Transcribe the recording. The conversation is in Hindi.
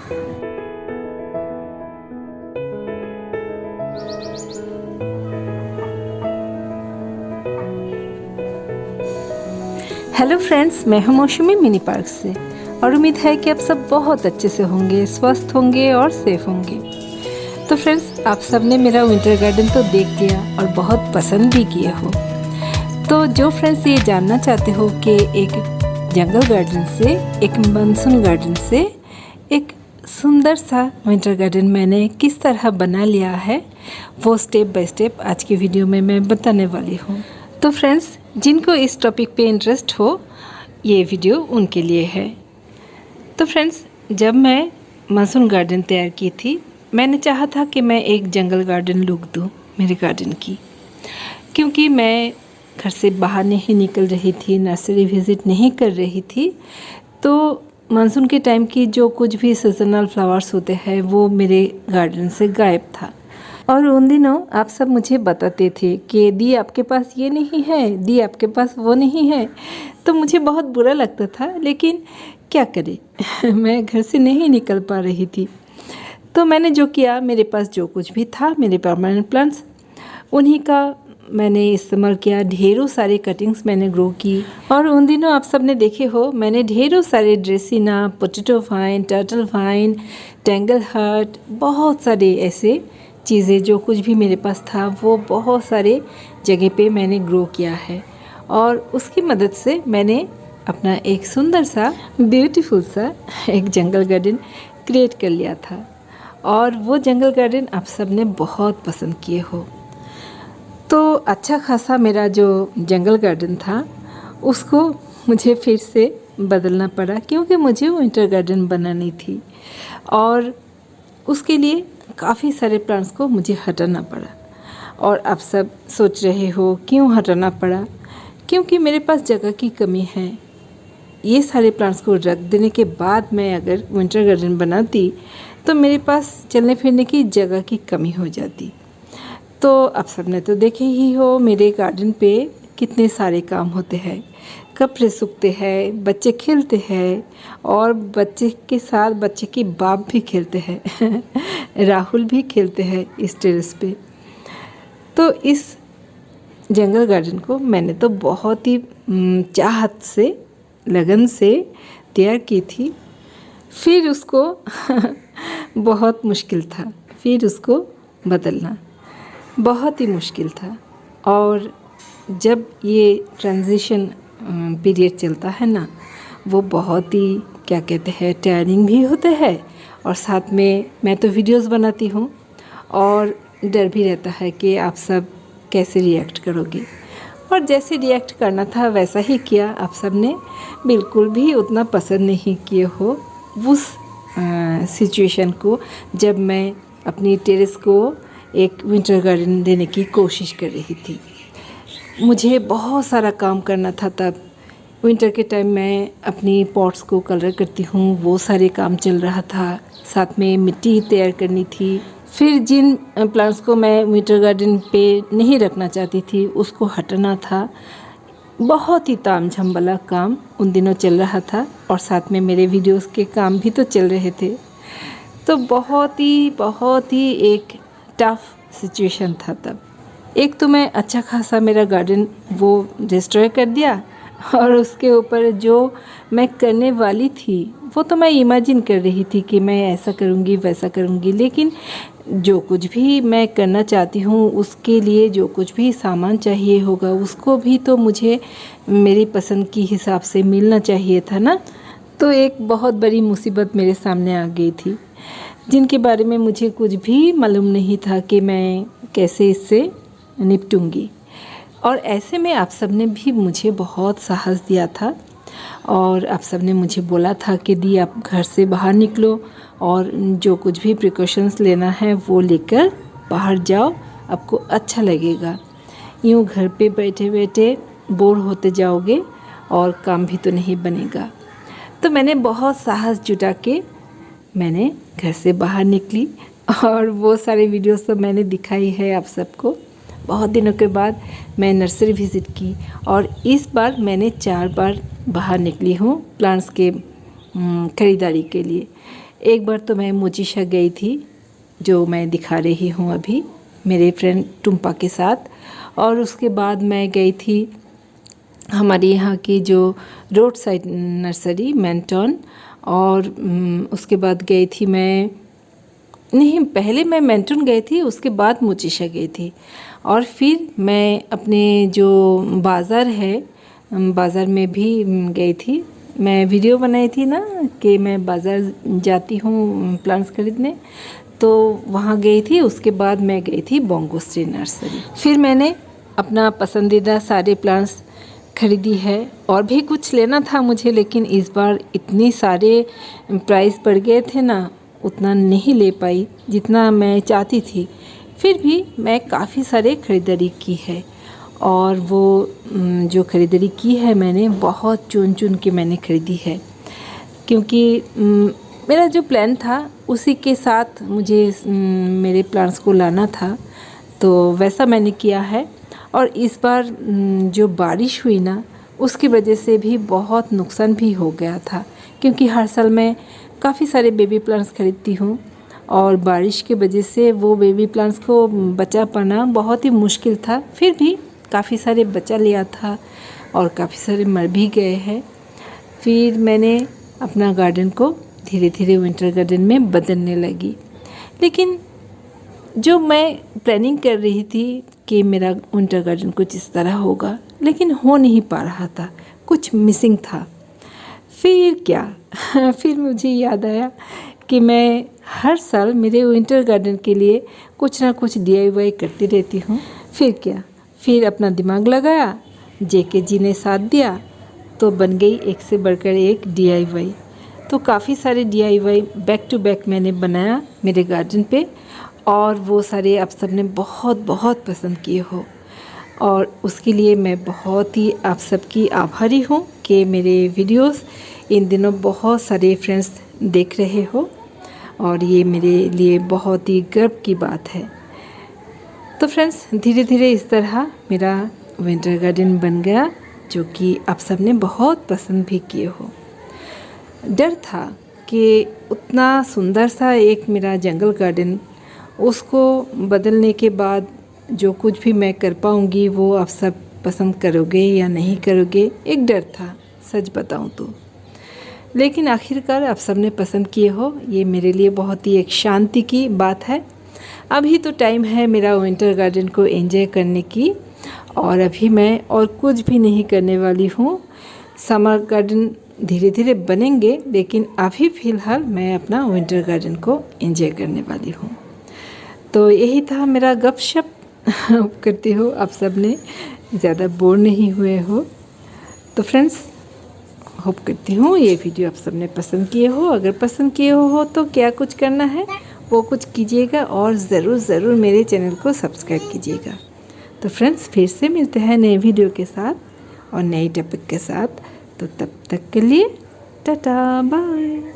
हेलो फ्रेंड्स, मैं हूं मौसमी मिनी पार्क से और उम्मीद है कि आप सब बहुत अच्छे से होंगे, स्वस्थ होंगे और सेफ होंगे। तो फ्रेंड्स, आप सब ने मेरा विंटर गार्डन तो देख लिया और बहुत पसंद भी किए हो। तो जो फ्रेंड्स ये जानना चाहते हो कि एक जंगल गार्डन से, एक मानसून गार्डन से एक सुंदर सा विंटर गार्डन मैंने किस तरह बना लिया है, वो स्टेप बाय स्टेप आज की वीडियो में मैं बताने वाली हूँ। तो फ्रेंड्स, जिनको इस टॉपिक पे इंटरेस्ट हो, ये वीडियो उनके लिए है। तो फ्रेंड्स, जब मैं मानसून गार्डन तैयार की थी, मैंने चाहा था कि मैं एक जंगल गार्डन लुक दूँ मेरे गार्डन की, क्योंकि मैं घर से बाहर नहीं निकल रही थी, नर्सरी विज़िट नहीं कर रही थी। तो मानसून के टाइम की जो कुछ भी सीजनल फ्लावर्स होते हैं वो मेरे गार्डन से गायब था। और उन दिनों आप सब मुझे बताते थे कि दी आपके पास ये नहीं है, दी आपके पास वो नहीं है। तो मुझे बहुत बुरा लगता था, लेकिन क्या करें मैं घर से नहीं निकल पा रही थी। तो मैंने जो किया, मेरे पास जो कुछ भी था, मेरे परमानेंट प्लांट्स, उन्हीं का मैंने इस्तेमाल किया। ढेरों सारे कटिंग्स मैंने ग्रो की। और उन दिनों आप सब ने देखे हो, मैंने ढेरों सारे ड्रेसिना, potato wine, turtle vine, tangle heart, बहुत सारे ऐसे चीज़ें जो कुछ भी मेरे पास था वो बहुत सारे जगह पे मैंने ग्रो किया है। और उसकी मदद से मैंने अपना एक सुंदर सा, ब्यूटीफुल सा एक जंगल गार्डन क्रिएट कर लिया था। और वो जंगल गार्डन आप सब ने बहुत पसंद किए हो। तो अच्छा खासा मेरा जो जंगल गार्डन था उसको मुझे फिर से बदलना पड़ा, क्योंकि मुझे विंटर गार्डन बनानी थी और उसके लिए काफ़ी सारे प्लांट्स को मुझे हटाना पड़ा। और आप सब सोच रहे हो क्यों हटाना पड़ा? क्योंकि मेरे पास जगह की कमी है। ये सारे प्लांट्स को रख देने के बाद मैं अगर विंटर गार्डन बनाती तो मेरे पास चलने फिरने की जगह की कमी हो जाती। तो आप सब ने तो देखे ही हो मेरे गार्डन पे कितने सारे काम होते हैं। कपड़े सूखते हैं, बच्चे खेलते हैं और बच्चे के साथ बच्चे के बाप भी खेलते हैं राहुल भी खेलते हैं इस टेरेस पे। तो इस जंगल गार्डन को मैंने तो बहुत ही चाहत से, लगन से तैयार की थी। फिर उसको बहुत मुश्किल था, फिर उसको बदलना बहुत ही मुश्किल था। और जब ये ट्रांजिशन पीरियड चलता है ना, वो बहुत ही, क्या कहते हैं, टायरिंग भी होते हैं। और साथ में मैं तो वीडियोस बनाती हूँ और डर भी रहता है कि आप सब कैसे रिएक्ट करोगे। और जैसे रिएक्ट करना था वैसा ही किया। आप सब ने बिल्कुल भी उतना पसंद नहीं किए हो उस सिचुएशन को, जब मैं अपनी टेरेस को एक विंटर गार्डन देने की कोशिश कर रही थी। मुझे बहुत सारा काम करना था तब। विंटर के टाइम मैं अपनी पॉट्स को कलर करती हूँ, वो सारे काम चल रहा था। साथ में मिट्टी तैयार करनी थी। फिर जिन प्लांट्स को मैं विंटर गार्डन पे नहीं रखना चाहती थी उसको हटाना था। बहुत ही तामझाम वाला काम उन दिनों चल रहा था और साथ में मेरे वीडियोस के काम भी तो चल रहे थे। तो बहुत ही एक टफ सिचुएशन था तब। एक तो मैं अच्छा खासा मेरा गार्डन वो डिस्ट्रॉय कर दिया, और उसके ऊपर जो मैं करने वाली थी वो तो मैं इमेजिन कर रही थी कि मैं ऐसा करूँगी, वैसा करूँगी। लेकिन जो कुछ भी मैं करना चाहती हूँ उसके लिए जो कुछ भी सामान चाहिए होगा उसको भी तो मुझे मेरी पसंद की हिसाब से मिलना चाहिए था ना। तो एक बहुत बड़ी मुसीबत मेरे सामने आ गई थी, जिनके बारे में मुझे कुछ भी मालूम नहीं था कि मैं कैसे इससे निपटूंगी। और ऐसे में आप सब ने भी मुझे बहुत साहस दिया था और आप सब ने मुझे बोला था कि दी आप घर से बाहर निकलो और जो कुछ भी प्रिकॉशंस लेना है वो लेकर बाहर जाओ, आपको अच्छा लगेगा। यूँ घर पे बैठे बैठे बोर होते जाओगे और काम भी तो नहीं बनेगा। तो मैंने बहुत साहस जुटा के मैंने घर से बाहर निकली और वो सारे वीडियोस तो मैंने दिखाई है आप सबको। बहुत दिनों के बाद मैं नर्सरी विज़िट की और इस बार मैंने 4 बार बाहर निकली हूँ प्लांट्स के ख़रीदारी के लिए। एक बार तो मैं मोचिशा गई थी, जो मैं दिखा रही हूँ अभी, मेरे फ्रेंड टुम्पा के साथ। और उसके बाद मैं गई थी हमारे यहाँ की जो रोड साइड नर्सरी मेंटन। और उसके बाद गई थी मैं, नहीं पहले मैं मेंटन गई थी, उसके बाद मोचिशा गई थी। और फिर मैं अपने जो बाज़ार है, बाज़ार में भी गई थी। मैं वीडियो बनाई थी ना कि मैं बाज़ार जाती हूँ प्लांट्स खरीदने, तो वहाँ गई थी। उसके बाद मैं गई थी बोंगोस्ट्री नर्सरी। फिर मैंने अपना पसंदीदा सारे प्लांट्स खरीदी है। और भी कुछ लेना था मुझे, लेकिन इस बार इतने सारे प्राइस बढ़ गए थे ना, उतना नहीं ले पाई जितना मैं चाहती थी। फिर भी मैं काफ़ी सारे ख़रीदारी की है। और वो जो ख़रीदारी की है मैंने, बहुत चुन चुन के मैंने ख़रीदी है, क्योंकि मेरा जो प्लान था उसी के साथ मुझे मेरे प्लांट्स को लाना था, तो वैसा मैंने किया है। और इस बार जो बारिश हुई ना, उसकी वजह से भी बहुत नुकसान भी हो गया था, क्योंकि हर साल मैं काफ़ी सारे बेबी प्लांट्स खरीदती हूँ और बारिश की वजह से वो बेबी प्लांट्स को बचा पाना बहुत ही मुश्किल था। फिर भी काफ़ी सारे बचा लिया था और काफ़ी सारे मर भी गए हैं। फिर मैंने अपना गार्डन को धीरे धीरे विंटर गार्डन में बदलने लगी। लेकिन जो मैं प्लानिंग कर रही थी कि मेरा विंटर गार्डन कुछ इस तरह होगा, लेकिन हो नहीं पा रहा था, कुछ मिसिंग था। फिर क्या फिर मुझे याद आया कि मैं हर साल मेरे विंटर गार्डन के लिए कुछ ना कुछ DIY करती रहती हूँ। फिर क्या, फिर अपना दिमाग लगाया, JK जी ने साथ दिया, तो बन गई एक से बढ़कर एक DIY। तो काफ़ी सारे DIY बैक टू बैक मैंने बनाया मेरे गार्डन पे, और वो सारे आप सब ने बहुत बहुत पसंद किए हो। और उसके लिए मैं बहुत ही आप सबकी आभारी हूँ कि मेरे वीडियोस इन दिनों बहुत सारे फ्रेंड्स देख रहे हो, और ये मेरे लिए बहुत ही गर्व की बात है। तो फ्रेंड्स, धीरे धीरे इस तरह मेरा विंटर गार्डन बन गया, जो कि आप सब ने बहुत पसंद भी किए हो। डर था कि उतना सुंदर सा एक मेरा जंगल गार्डन, उसको बदलने के बाद जो कुछ भी मैं कर पाऊँगी वो आप सब पसंद करोगे या नहीं करोगे, एक डर था सच बताऊँ तो। लेकिन आखिरकार आप सब ने पसंद किए हो, ये मेरे लिए बहुत ही एक शांति की बात है। अभी तो टाइम है मेरा विंटर गार्डन को एंजॉय करने की, और अभी मैं और कुछ भी नहीं करने वाली हूँ। समर गार्डन धीरे धीरे बनेंगे, लेकिन अभी फ़िलहाल मैं अपना विंटर गार्डन को एंजॉय करने वाली हूँ। तो यही था मेरा गपशप करती हो, आप सब ने ज़्यादा बोर नहीं हुए हो। तो फ्रेंड्स, होप करती हूँ ये वीडियो आप सब ने पसंद किए हो। अगर पसंद किए हो तो क्या कुछ करना है, वो कुछ कीजिएगा, और ज़रूर मेरे चैनल को सब्सक्राइब कीजिएगा। तो फ्रेंड्स, फिर से मिलते हैं नए वीडियो के साथ और नई टॉपिक के साथ। तो तब तक के लिए टाटा बाय।